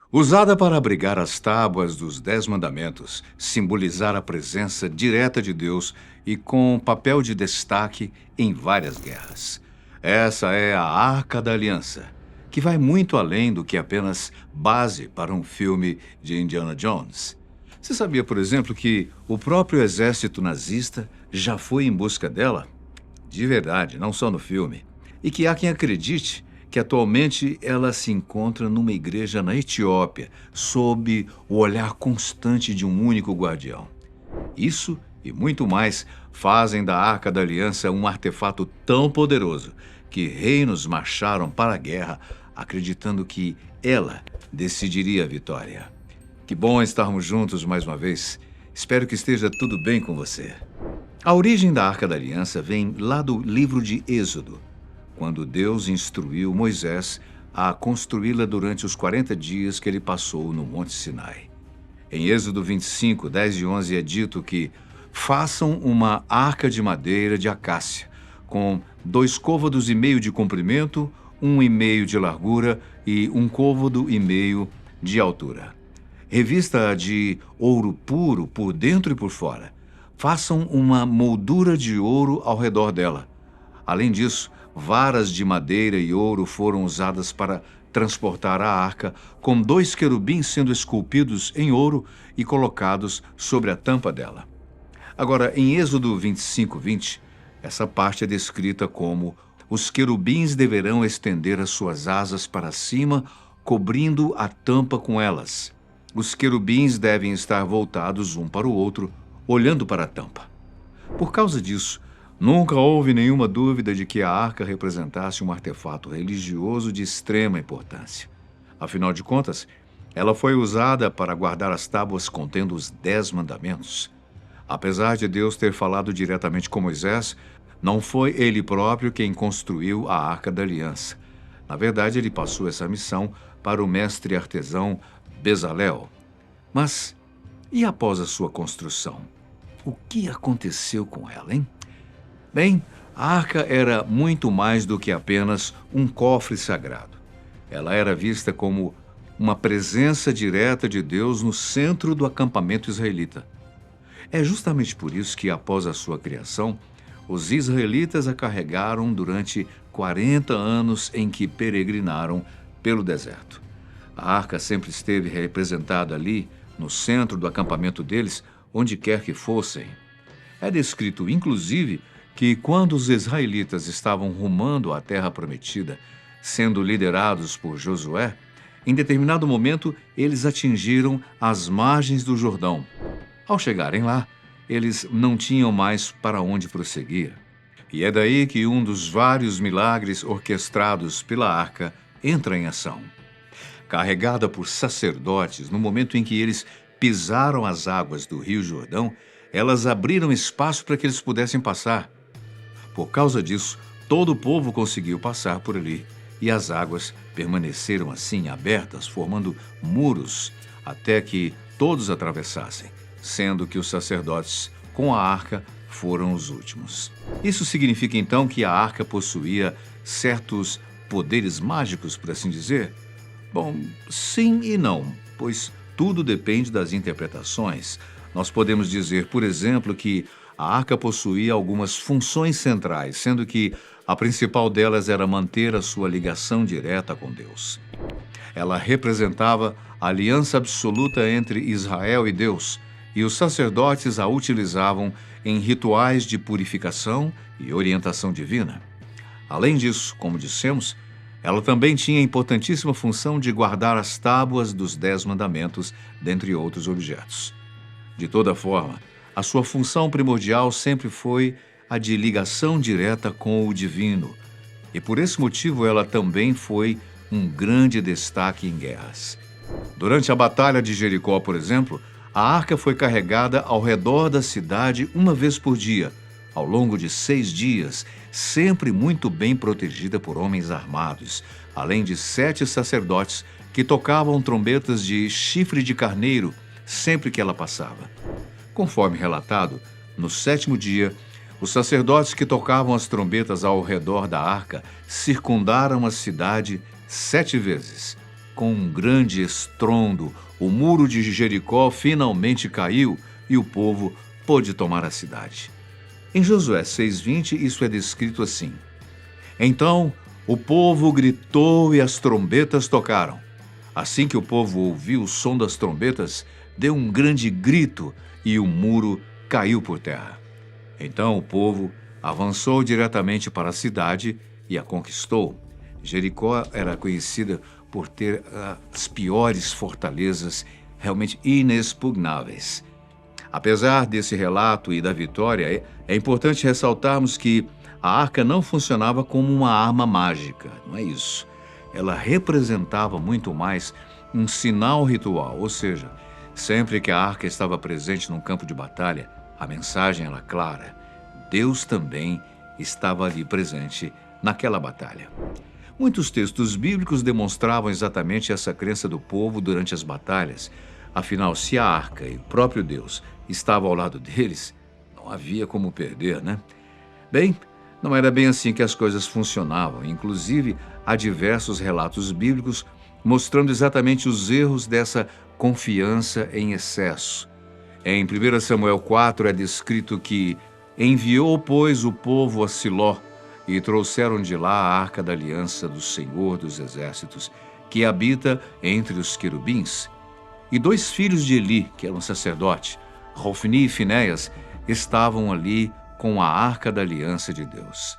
Usada para abrigar as tábuas dos Dez Mandamentos, simbolizar a presença direta de Deus e com papel de destaque em várias guerras. Essa é a Arca da Aliança, que vai muito além do que apenas base para um filme de Indiana Jones. Você sabia, por exemplo, que o próprio exército nazista já foi em busca dela? De verdade, não só no filme. E que há quem acredite que atualmente ela se encontra numa igreja na Etiópia, sob o olhar constante de um único guardião. Isso e muito mais fazem da Arca da Aliança um artefato tão poderoso que reinos marcharam para a guerra acreditando que ela decidiria a vitória. Que bom estarmos juntos mais uma vez. Espero que esteja tudo bem com você. A origem da Arca da Aliança vem lá do livro de Êxodo, quando Deus instruiu Moisés a construí-la durante os 40 dias que ele passou no Monte Sinai. Em Êxodo 25, 10 e 11 é dito que façam uma arca de madeira de acácia, com 2 côvados e meio de comprimento, 1,5 de largura e 1 côvado e meio de altura. Revista de ouro puro por dentro e por fora. Façam uma moldura de ouro ao redor dela. Além disso, varas de madeira e ouro foram usadas para transportar a arca, com 2 querubins sendo esculpidos em ouro e colocados sobre a tampa dela. Agora, em Êxodo 25, 20, essa parte é descrita como: os querubins deverão estender as suas asas para cima, cobrindo a tampa com elas. Os querubins devem estar voltados um para o outro, olhando para a tampa. Por causa disso, nunca houve nenhuma dúvida de que a arca representasse um artefato religioso de extrema importância. Afinal de contas, ela foi usada para guardar as tábuas contendo os 10 mandamentos. Apesar de Deus ter falado diretamente com Moisés, não foi ele próprio quem construiu a Arca da Aliança. Na verdade, ele passou essa missão para o mestre artesão Bezalel. Mas, e após a sua construção? O que aconteceu com ela, hein? Bem, a arca era muito mais do que apenas um cofre sagrado. Ela era vista como uma presença direta de Deus no centro do acampamento israelita. É justamente por isso que, após a sua criação, os israelitas a carregaram durante 40 anos em que peregrinaram pelo deserto. A arca sempre esteve representada ali, no centro do acampamento deles, onde quer que fossem. É descrito, inclusive, que quando os israelitas estavam rumando à Terra Prometida, sendo liderados por Josué, em determinado momento eles atingiram as margens do Jordão. Ao chegarem lá, eles não tinham mais para onde prosseguir. E é daí que um dos vários milagres orquestrados pela arca entra em ação. Carregada por sacerdotes, no momento em que eles pisaram as águas do Rio Jordão, elas abriram espaço para que eles pudessem passar. Por causa disso, todo o povo conseguiu passar por ali, e as águas permaneceram assim abertas, formando muros, até que todos atravessassem, sendo que os sacerdotes com a arca foram os últimos. Isso significa então que a arca possuía certos poderes mágicos, por assim dizer? Bom, sim e não, pois tudo depende das interpretações. Nós podemos dizer, por exemplo, que a arca possuía algumas funções centrais, sendo que a principal delas era manter a sua ligação direta com Deus. Ela representava a aliança absoluta entre Israel e Deus, e os sacerdotes a utilizavam em rituais de purificação e orientação divina. Além disso, como dissemos, ela também tinha a importantíssima função de guardar as tábuas dos 10 mandamentos, dentre outros objetos. De toda forma, a sua função primordial sempre foi a de ligação direta com o divino, e por esse motivo ela também foi um grande destaque em guerras. Durante a Batalha de Jericó, por exemplo, a arca foi carregada ao redor da cidade uma vez por dia, ao longo de 6 dias, sempre muito bem protegida por homens armados, além de 7 sacerdotes que tocavam trombetas de chifre de carneiro sempre que ela passava. Conforme relatado, no 7º dia, os sacerdotes que tocavam as trombetas ao redor da arca circundaram a cidade 7 vezes. com um grande estrondo, o muro de Jericó finalmente caiu e o povo pôde tomar a cidade. Em Josué 6:20, isso é descrito assim: Então o povo gritou e as trombetas tocaram. Assim que o povo ouviu o som das trombetas, deu um grande grito e o muro caiu por terra. Então o povo avançou diretamente para a cidade e a conquistou. Jericó era conhecida por ter as piores fortalezas, realmente inexpugnáveis. Apesar desse relato e da vitória, é importante ressaltarmos que a arca não funcionava como uma arma mágica, não é isso. Ela representava muito mais um sinal ritual, ou seja, sempre que a arca estava presente num campo de batalha, a mensagem era clara: Deus também estava ali presente naquela batalha. Muitos textos bíblicos demonstravam exatamente essa crença do povo durante as batalhas. Afinal, se a arca e o próprio Deus estavam ao lado deles, não havia como perder, né? Bem, não era bem assim que as coisas funcionavam. Inclusive, há diversos relatos bíblicos mostrando exatamente os erros dessa confiança em excesso. Em 1 Samuel 4 é descrito que enviou, pois, o povo a Siló e trouxeram de lá a arca da aliança do Senhor dos Exércitos, que habita entre os querubins. E 2 filhos de Eli, que eram sacerdotes, Hofni e Finéias, estavam ali com a arca da aliança de Deus.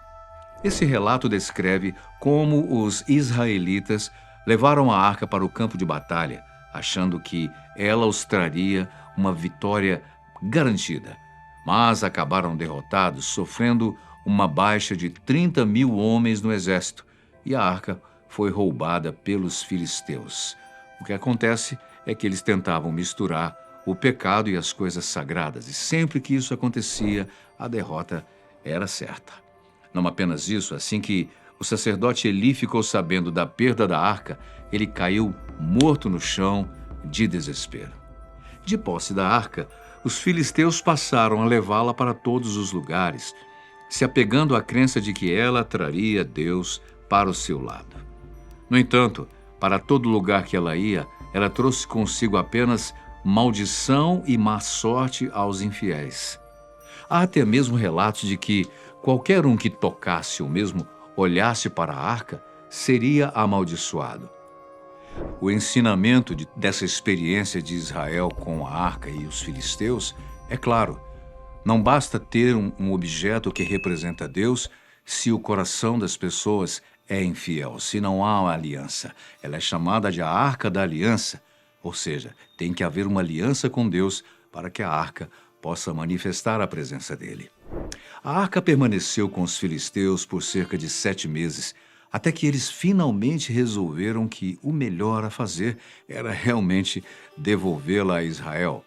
Esse relato descreve como os israelitas levaram a arca para o campo de batalha, achando que ela os traria uma vitória garantida. Mas acabaram derrotados, sofrendo uma baixa de 30.000 homens no exército, e a arca foi roubada pelos filisteus. O que acontece é que eles tentavam misturar o pecado e as coisas sagradas, e sempre que isso acontecia, a derrota era certa. Não apenas isso, assim que o sacerdote Eli ficou sabendo da perda da arca, ele caiu morto no chão de desespero. De posse da arca, os filisteus passaram a levá-la para todos os lugares, se apegando à crença de que ela traria Deus para o seu lado. No entanto, para todo lugar que ela ia, ela trouxe consigo apenas maldição e má sorte aos infiéis. Há até mesmo relatos de que qualquer um que tocasse ou mesmo olhasse para a arca seria amaldiçoado. O ensinamento dessa experiência de Israel com a arca e os filisteus é claro. Não basta ter um objeto que representa Deus se o coração das pessoas é infiel, se não há uma aliança. Ela é chamada de a Arca da Aliança, ou seja, tem que haver uma aliança com Deus para que a arca possa manifestar a presença dele. A arca permaneceu com os filisteus por cerca de 7 meses, até que eles finalmente resolveram que o melhor a fazer era realmente devolvê-la a Israel.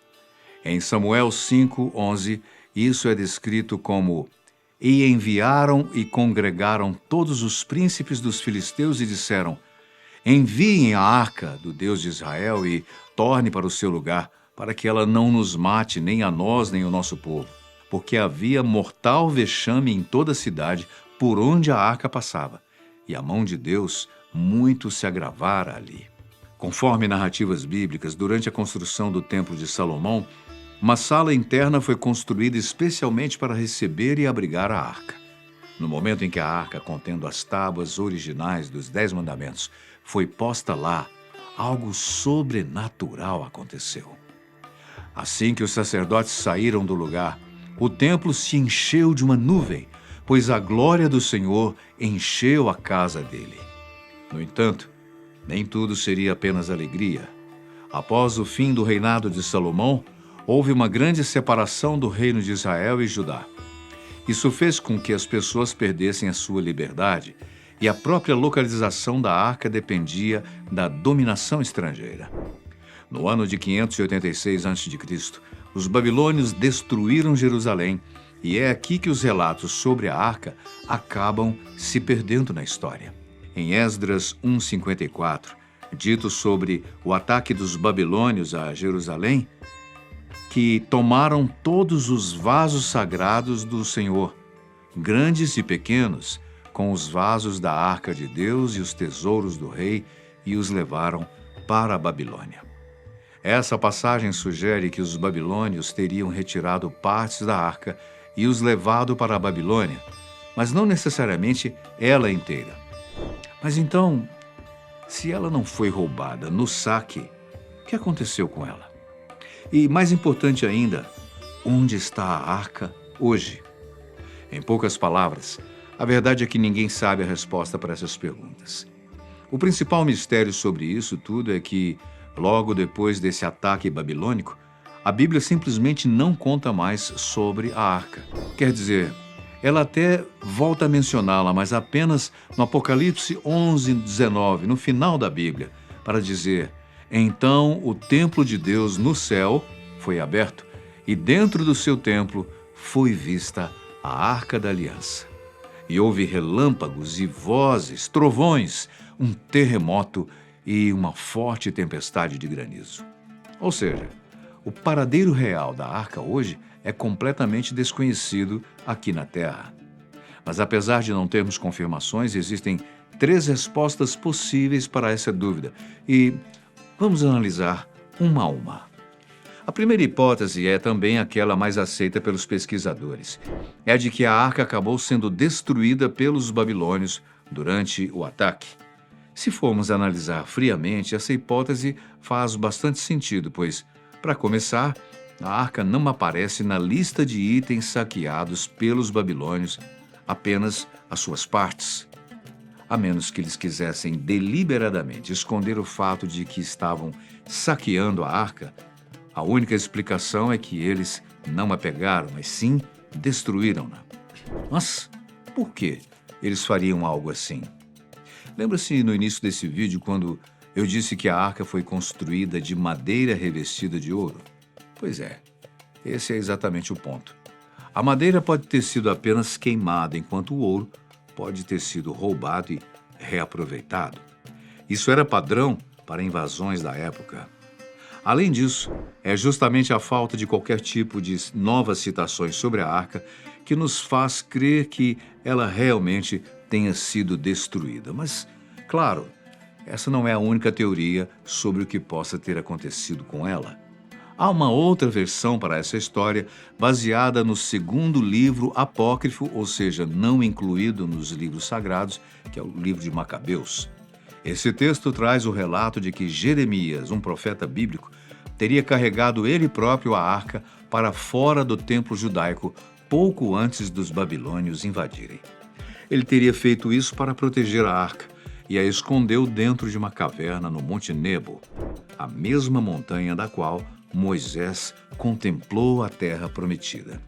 Em Samuel 5:11, isso é descrito como: E enviaram e congregaram todos os príncipes dos filisteus e disseram: Enviem a arca do Deus de Israel e torne para o seu lugar, para que ela não nos mate, nem a nós, nem o nosso povo. Porque havia mortal vexame em toda a cidade por onde a arca passava, e a mão de Deus muito se agravara ali. Conforme narrativas bíblicas, durante a construção do Templo de Salomão, uma sala interna foi construída especialmente para receber e abrigar a arca. No momento em que a arca, contendo as tábuas originais dos 10 mandamentos, foi posta lá, algo sobrenatural aconteceu. Assim que os sacerdotes saíram do lugar, o templo se encheu de uma nuvem, pois a glória do Senhor encheu a casa dele. No entanto, nem tudo seria apenas alegria. Após o fim do reinado de Salomão, houve uma grande separação do reino de Israel e Judá. Isso fez com que as pessoas perdessem a sua liberdade, e a própria localização da arca dependia da dominação estrangeira. No ano de 586 a.C., os babilônios destruíram Jerusalém, e é aqui que os relatos sobre a arca acabam se perdendo na história. Em Esdras 1:54, dito sobre o ataque dos babilônios a Jerusalém, que tomaram todos os vasos sagrados do Senhor, grandes e pequenos, com os vasos da arca de Deus e os tesouros do rei, e os levaram para a Babilônia. Essa passagem sugere que os babilônios teriam retirado partes da arca e os levado para a Babilônia, mas não necessariamente ela inteira. Mas então, se ela não foi roubada no saque, o que aconteceu com ela? E mais importante ainda, onde está a arca hoje? Em poucas palavras, a verdade é que ninguém sabe a resposta para essas perguntas. O principal mistério sobre isso tudo é que, logo depois desse ataque babilônico, a Bíblia simplesmente não conta mais sobre a arca. Quer dizer, ela até volta a mencioná-la, mas apenas no Apocalipse 11:19, no final da Bíblia, para dizer: então o templo de Deus no céu foi aberto, e dentro do seu templo foi vista a Arca da Aliança. E houve relâmpagos e vozes, trovões, um terremoto e uma forte tempestade de granizo. Ou seja, o paradeiro real da arca hoje é completamente desconhecido aqui na Terra. Mas apesar de não termos confirmações, existem 3 respostas possíveis para essa dúvida e vamos analisar uma a uma. A primeira hipótese é também aquela mais aceita pelos pesquisadores. É a de que a arca acabou sendo destruída pelos babilônios durante o ataque. Se formos analisar friamente, essa hipótese faz bastante sentido, pois, para começar, a arca não aparece na lista de itens saqueados pelos babilônios, apenas as suas partes. A menos que eles quisessem deliberadamente esconder o fato de que estavam saqueando a arca, a única explicação é que eles não a pegaram, mas sim destruíram-na. Mas por que eles fariam algo assim? Lembra-se no início desse vídeo quando eu disse que a arca foi construída de madeira revestida de ouro? Pois é, esse é exatamente o ponto. A madeira pode ter sido apenas queimada, enquanto o ouro pode ter sido roubado e reaproveitado. Isso era padrão para invasões da época. Além disso, é justamente a falta de qualquer tipo de novas citações sobre a arca que nos faz crer que ela realmente tenha sido destruída. Mas, claro, essa não é a única teoria sobre o que possa ter acontecido com ela. Há uma outra versão para essa história, baseada no 2º livro apócrifo, ou seja, não incluído nos livros sagrados, que é o livro de Macabeus. Esse texto traz o relato de que Jeremias, um profeta bíblico, teria carregado ele próprio a arca para fora do templo judaico pouco antes dos babilônios invadirem. Ele teria feito isso para proteger a arca e a escondeu dentro de uma caverna no Monte Nebo, a mesma montanha da qual Moisés contemplou a terra prometida.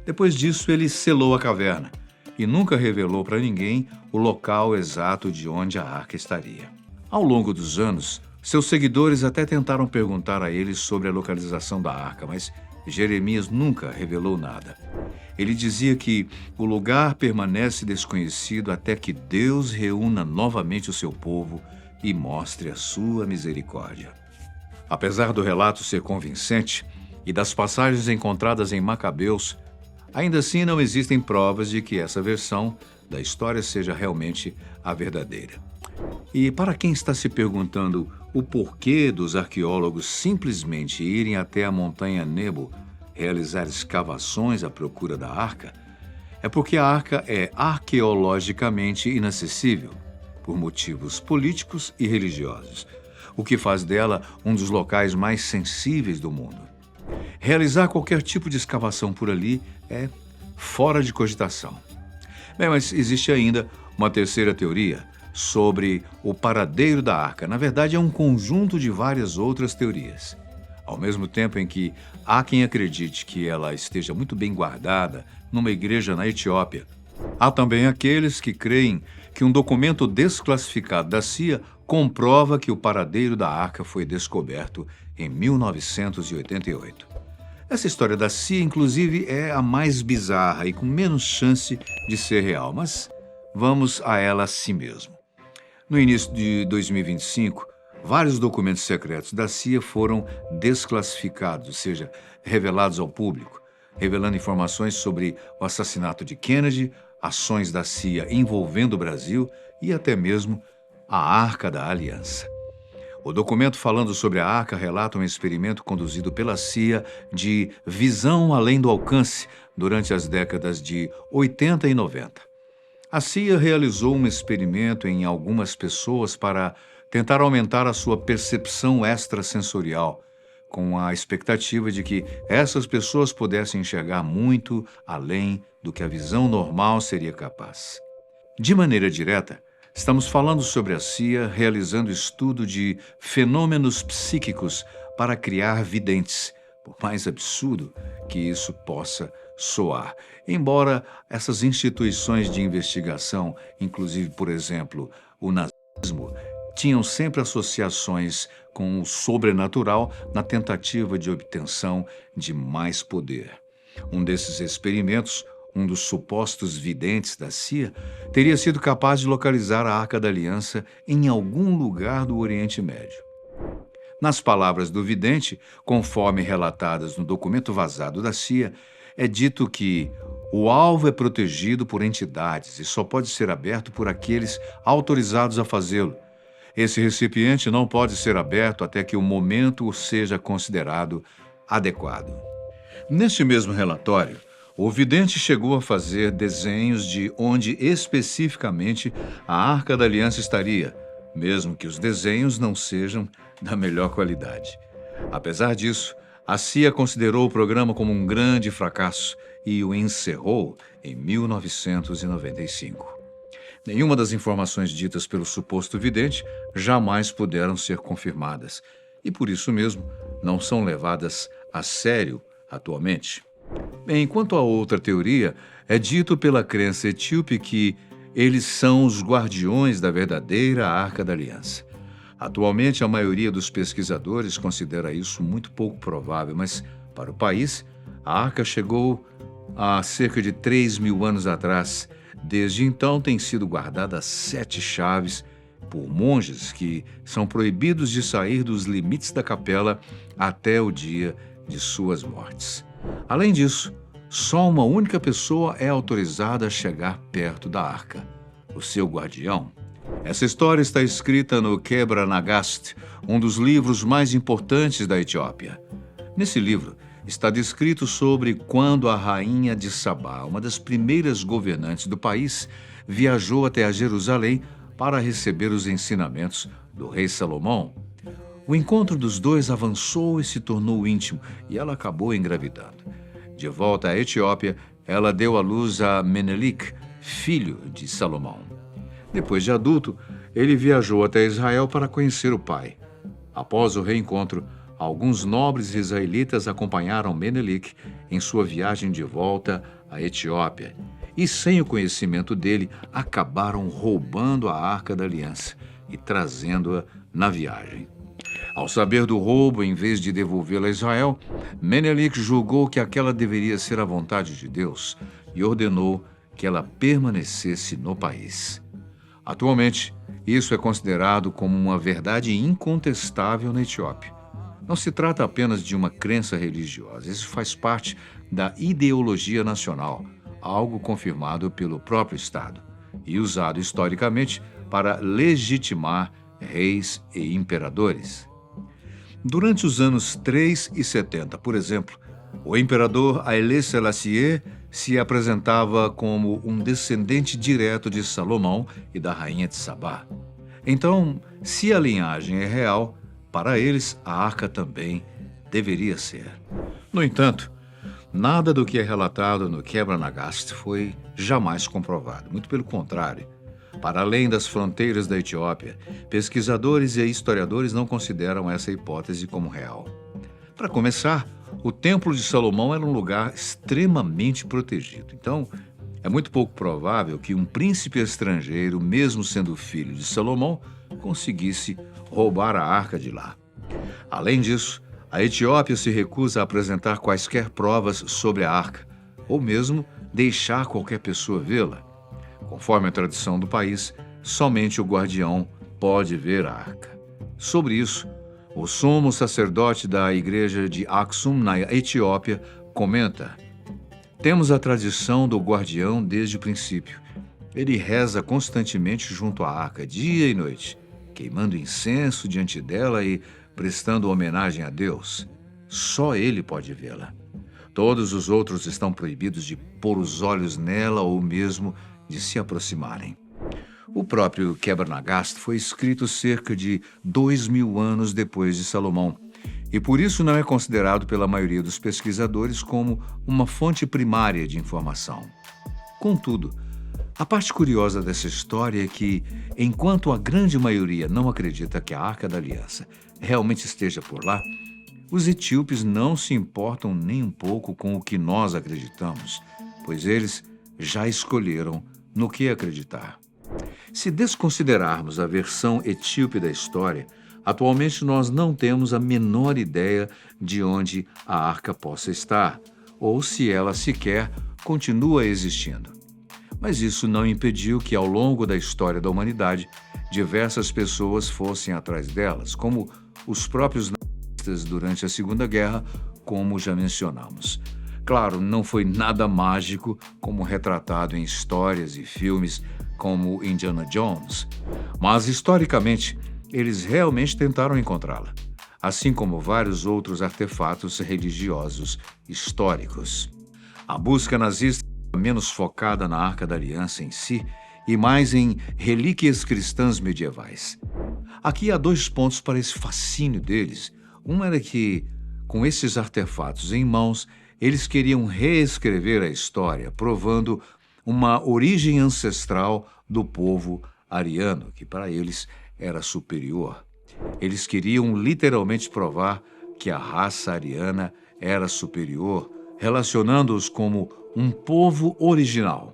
Depois disso, ele selou a caverna e nunca revelou para ninguém o local exato de onde a arca estaria. Ao longo dos anos, seus seguidores até tentaram perguntar a ele sobre a localização da arca, mas Jeremias nunca revelou nada. Ele dizia que o lugar permanece desconhecido até que Deus reúna novamente o seu povo e mostre a sua misericórdia. Apesar do relato ser convincente e das passagens encontradas em Macabeus, ainda assim não existem provas de que essa versão da história seja realmente a verdadeira. E para quem está se perguntando o porquê dos arqueólogos simplesmente irem até a montanha Nebo realizar escavações à procura da arca, é porque a arca é arqueologicamente inacessível, por motivos políticos e religiosos, o que faz dela um dos locais mais sensíveis do mundo. Realizar qualquer tipo de escavação por ali é fora de cogitação. Bem, mas existe ainda uma terceira teoria sobre o paradeiro da arca. Na verdade, é um conjunto de várias outras teorias. Ao mesmo tempo em que há quem acredite que ela esteja muito bem guardada numa igreja na Etiópia, há também aqueles que creem que um documento desclassificado da CIA comprova que o paradeiro da arca foi descoberto em 1988. Essa história da CIA, inclusive, é a mais bizarra e com menos chance de ser real, mas vamos a ela assim mesmo. No início de 2025, vários documentos secretos da CIA foram desclassificados, ou seja, revelados ao público, revelando informações sobre o assassinato de Kennedy, ações da CIA envolvendo o Brasil e até mesmo a Arca da Aliança. O documento falando sobre a arca relata um experimento conduzido pela CIA de visão além do alcance durante as décadas de 80 e 90. A CIA realizou um experimento em algumas pessoas para tentar aumentar a sua percepção extrasensorial, com a expectativa de que essas pessoas pudessem enxergar muito além do que a visão normal seria capaz. De maneira direta, estamos falando sobre a CIA realizando estudo de fenômenos psíquicos para criar videntes, por mais absurdo que isso possa soar. Embora essas instituições de investigação, inclusive, por exemplo, o nazismo, tinham sempre associações com o sobrenatural na tentativa de obtenção de mais poder. Um desses experimentos, um dos supostos videntes da CIA, teria sido capaz de localizar a Arca da Aliança em algum lugar do Oriente Médio. Nas palavras do vidente, conforme relatadas no documento vazado da CIA, é dito que o alvo é protegido por entidades e só pode ser aberto por aqueles autorizados a fazê-lo. Esse recipiente não pode ser aberto até que o momento seja considerado adequado. Neste mesmo relatório, o vidente chegou a fazer desenhos de onde especificamente a Arca da Aliança estaria, mesmo que os desenhos não sejam da melhor qualidade. Apesar disso, a CIA considerou o programa como um grande fracasso e o encerrou em 1995. Nenhuma das informações ditas pelo suposto vidente jamais puderam ser confirmadas e, por isso mesmo, não são levadas a sério atualmente. Enquanto a outra teoria é dito pela crença etíope que eles são os guardiões da verdadeira Arca da Aliança. Atualmente, a maioria dos pesquisadores considera isso muito pouco provável, mas, para o país, a Arca chegou há cerca de 3.000 anos atrás. Desde então, tem sido guardada a 7 chaves por monges que são proibidos de sair dos limites da capela até o dia de suas mortes. Além disso, só uma única pessoa é autorizada a chegar perto da arca, o seu guardião. Essa história está escrita no Kebra Nagast, um dos livros mais importantes da Etiópia. Nesse livro, está descrito sobre quando a rainha de Sabá, uma das primeiras governantes do país, viajou até a Jerusalém para receber os ensinamentos do rei Salomão. O encontro dos dois avançou e se tornou íntimo, e ela acabou engravidando. De volta à Etiópia, ela deu à luz a Menelik, filho de Salomão. Depois de adulto, ele viajou até Israel para conhecer o pai. Após o reencontro, alguns nobres israelitas acompanharam Menelik em sua viagem de volta à Etiópia e, sem o conhecimento dele, acabaram roubando a Arca da Aliança e trazendo-a na viagem. Ao saber do roubo, em vez de devolvê-la a Israel, Menelik julgou que aquela deveria ser a vontade de Deus e ordenou que ela permanecesse no país. Atualmente, isso é considerado como uma verdade incontestável na Etiópia. Não se trata apenas de uma crença religiosa, isso faz parte da ideologia nacional, algo confirmado pelo próprio Estado e usado historicamente para legitimar reis e imperadores. Durante os anos 3 e 70, por exemplo, o imperador Haile Selassie se apresentava como um descendente direto de Salomão e da rainha de Sabá. Então, se a linhagem é real, para eles a arca também deveria ser. No entanto, nada do que é relatado no Kebra Nagast foi jamais comprovado. Muito pelo contrário. Para além das fronteiras da Etiópia, pesquisadores e historiadores não consideram essa hipótese como real. Para começar, o Templo de Salomão era um lugar extremamente protegido. Então, é muito pouco provável que um príncipe estrangeiro, mesmo sendo filho de Salomão, conseguisse roubar a arca de lá. Além disso, a Etiópia se recusa a apresentar quaisquer provas sobre a arca, ou mesmo deixar qualquer pessoa vê-la. Conforme a tradição do país, somente o guardião pode ver a arca. Sobre isso, o sumo sacerdote da igreja de Aksum, na Etiópia, comenta: "Temos a tradição do guardião desde o princípio. Ele reza constantemente junto à arca, dia e noite. queimando incenso diante dela e prestando homenagem a Deus. Só ele pode vê-la. Todos os outros estão proibidos de pôr os olhos nela ou mesmo de se aproximarem. O próprio Quebra-Nagast foi escrito cerca de 2000 anos depois de Salomão, e por isso não é considerado pela maioria dos pesquisadores como uma fonte primária de informação. Contudo, a parte curiosa dessa história é que, enquanto a grande maioria não acredita que a Arca da Aliança realmente esteja por lá, os etíopes não se importam nem um pouco com o que nós acreditamos, pois eles já escolheram no que acreditar. Se desconsiderarmos a versão etíope da história, atualmente nós não temos a menor ideia de onde a arca possa estar, ou se ela sequer continua existindo. Mas isso não impediu que, ao longo da história da humanidade, diversas pessoas fossem atrás delas, como os próprios nazistas durante a Segunda Guerra, como já mencionamos. Claro, não foi nada mágico, como retratado em histórias e filmes como Indiana Jones, mas historicamente eles realmente tentaram encontrá-la, assim como vários outros artefatos religiosos históricos. A busca nazista era menos focada na Arca da Aliança em si e mais em relíquias cristãs medievais. Aqui há 2 pontos para esse fascínio deles. Um era que, com esses artefatos em mãos, eles queriam reescrever a história, provando uma origem ancestral do povo ariano, que para eles era superior. Eles queriam literalmente provar que a raça ariana era superior, relacionando-os como um povo original.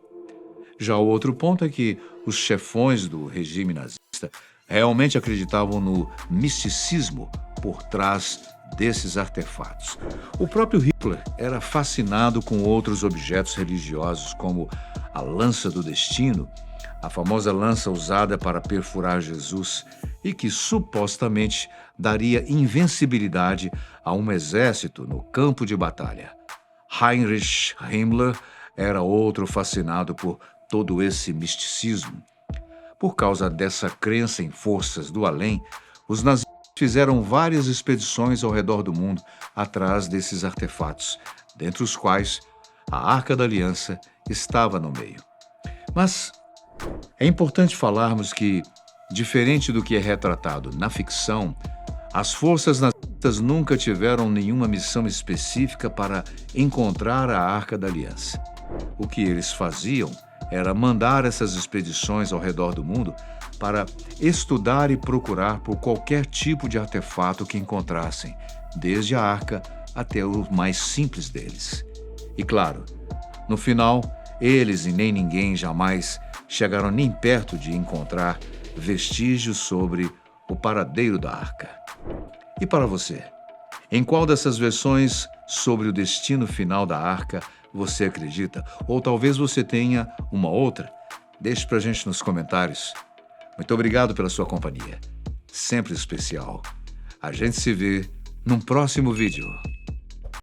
Já o outro ponto é que os chefões do regime nazista realmente acreditavam no misticismo por trás desses artefatos. O próprio Hitler era fascinado com outros objetos religiosos, como a lança do destino, a famosa lança usada para perfurar Jesus e que supostamente daria invencibilidade a um exército no campo de batalha. Heinrich Himmler era outro fascinado por todo esse misticismo. Por causa dessa crença em forças do além, os nazistas fizeram várias expedições ao redor do mundo atrás desses artefatos, dentre os quais a Arca da Aliança estava no meio. Mas é importante falarmos que, diferente do que é retratado na ficção, as forças nazistas nunca tiveram nenhuma missão específica para encontrar a Arca da Aliança. O que eles faziam era mandar essas expedições ao redor do mundo para estudar e procurar por qualquer tipo de artefato que encontrassem, desde a arca até o mais simples deles. E claro, no final, eles e nem ninguém jamais chegaram nem perto de encontrar vestígios sobre o paradeiro da arca. E para você, em qual dessas versões sobre o destino final da arca você acredita? Ou talvez você tenha uma outra? Deixe pra gente nos comentários. Muito obrigado pela sua companhia. Sempre especial. A gente se vê num próximo vídeo.